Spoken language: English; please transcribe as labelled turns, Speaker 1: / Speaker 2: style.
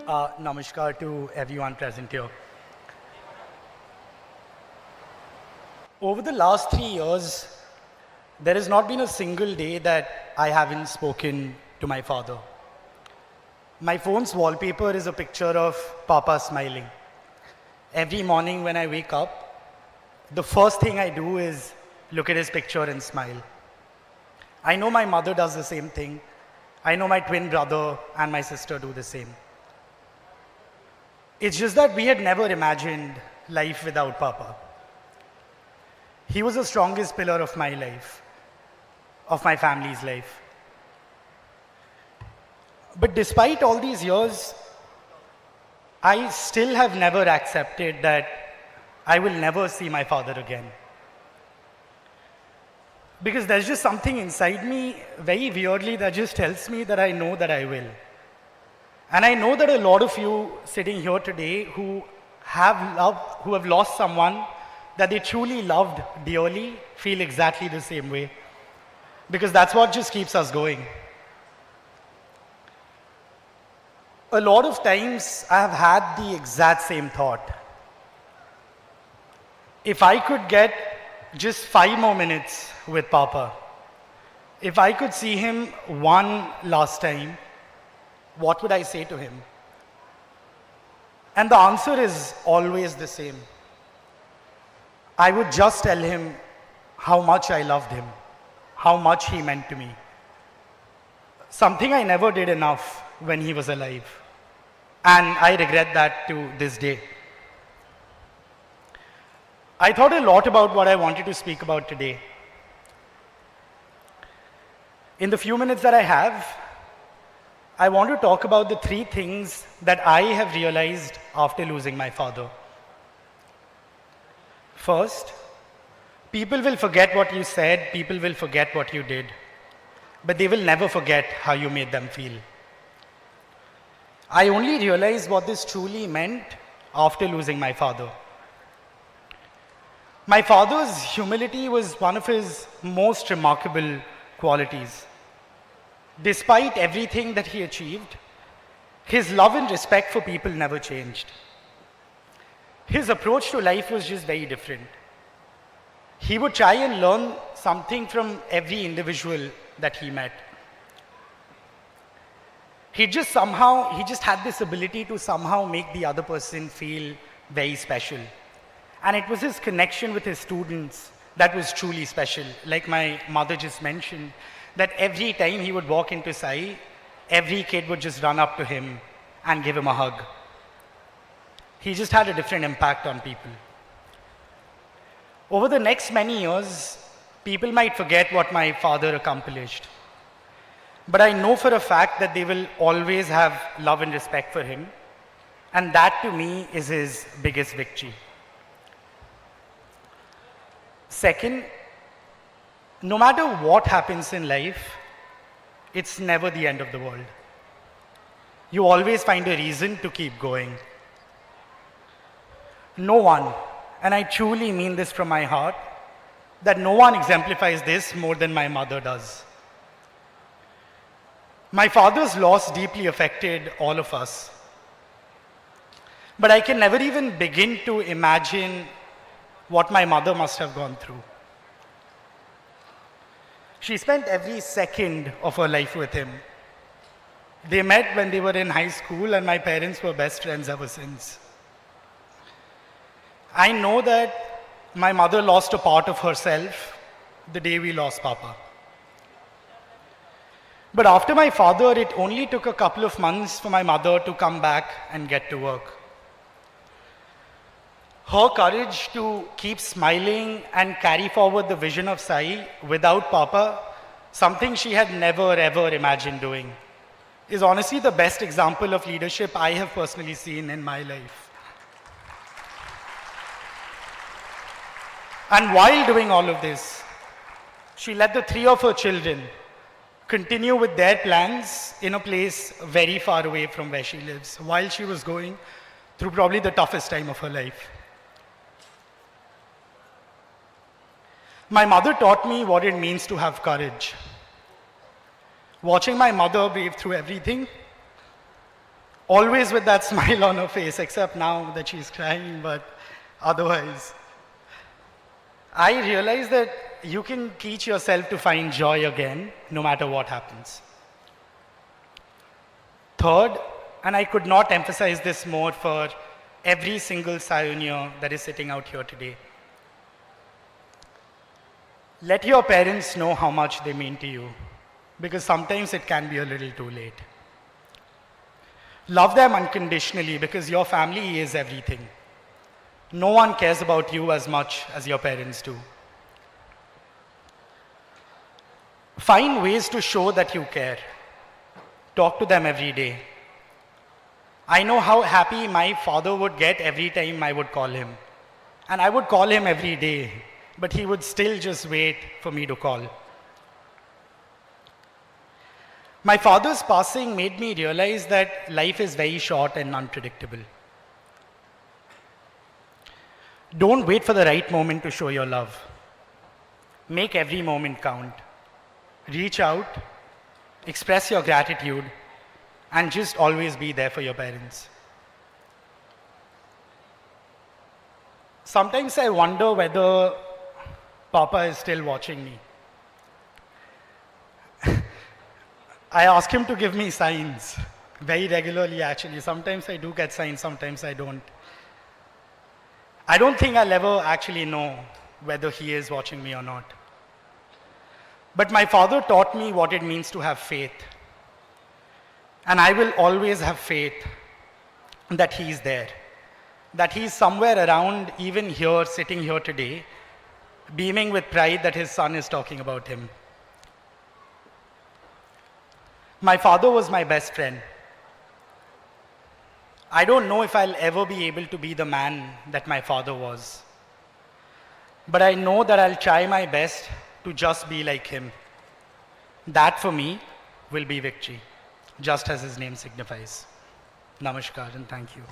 Speaker 1: Namaskar to everyone present here. Over the last 3 years, there has not been a single day that I haven't spoken to my father. My phone's wallpaper is a picture of Papa smiling. Every morning when I wake up, the first thing I do is look at his picture and smile. I know my mother does the same thing. I know my twin brother and my sister do the same. It's just that we had never imagined life without Papa. He was the strongest pillar of my life, of my family's life. But despite all these years, I still have never accepted that I will never see my father again. Because there's just something inside me very weirdly that just tells me that I know that I will. And I know that a lot of you sitting here today who have lost someone that they truly loved dearly feel exactly the same way. Because that's what just keeps us going. A lot of times I have had the exact same thought. If I could get just 5 more minutes with Papa, if I could see him one last time, what would I say to him? And the answer is always the same. I would just tell him how much I loved him, how much he meant to me. Something I never did enough when he was alive. And I regret that to this day. I thought a lot about what I wanted to speak about today. In the few minutes that I have, I want to talk about the 3 things that I have realized after losing my father. First, people will forget what you said, people will forget what you did, but they will never forget how you made them feel. I only realized what this truly meant after losing my father. My father's humility was one of his most remarkable qualities. Despite everything that he achieved, his love and respect for people never changed. His approach to life was just very different. He would try and learn something from every individual that he met. He just had this ability to somehow make the other person feel very special. And it was his connection with his students that was truly special. Like my mother just mentioned, that every time he would walk into Sai, every kid would just run up to him and give him a hug. He just had a different impact on people. Over the next many years, people might forget what my father accomplished. But I know for a fact that they will always have love and respect for him. And that to me is his biggest victory. Second, no matter what happens in life, it's never the end of the world. You always find a reason to keep going. No one, and I truly mean this from my heart, that no one exemplifies this more than my mother does. My father's loss deeply affected all of us. But I can never even begin to imagine what my mother must have gone through. She spent every second of her life with him. They met when they were in high school, and my parents were best friends ever since. I know that my mother lost a part of herself the day we lost Papa. But after my father, it only took a couple of months for my mother to come back and get to work. Her courage to keep smiling and carry forward the vision of Sai without Papa, something she had never ever imagined doing, is honestly the best example of leadership I have personally seen in my life. And while doing all of this, she let the 3 of her children continue with their plans in a place very far away from where she lives, while she was going through probably the toughest time of her life. My mother taught me what it means to have courage. Watching my mother brave through everything, always with that smile on her face, except now that she's crying, but otherwise. I realized that you can teach yourself to find joy again, no matter what happens. Third, and I could not emphasize this more for every single SAIoneer that is sitting out here today. Let your parents know how much they mean to you, because sometimes it can be a little too late. Love them unconditionally, because your family is everything. No one cares about you as much as your parents do. Find ways to show that you care. Talk to them every day. I know how happy my father would get every time I would call him. And I would call him every day, but he would still just wait for me to call. My father's passing made me realize that life is very short and unpredictable. Don't wait for the right moment to show your love. Make every moment count. Reach out, express your gratitude, and just always be there for your parents. Sometimes I wonder whether Papa is still watching me. I ask him to give me signs very regularly, actually. Sometimes I do get signs, sometimes I don't. I don't think I'll ever actually know whether he is watching me or not. But my father taught me what it means to have faith. And I will always have faith that he's there, that he's somewhere around, even here, sitting here today, beaming with pride that his son is talking about him. My father was my best friend. I don't know if I'll ever be able to be the man that my father was. But I know that I'll try my best to just be like him. That for me will be victory, just as his name signifies. Namaskar and thank you.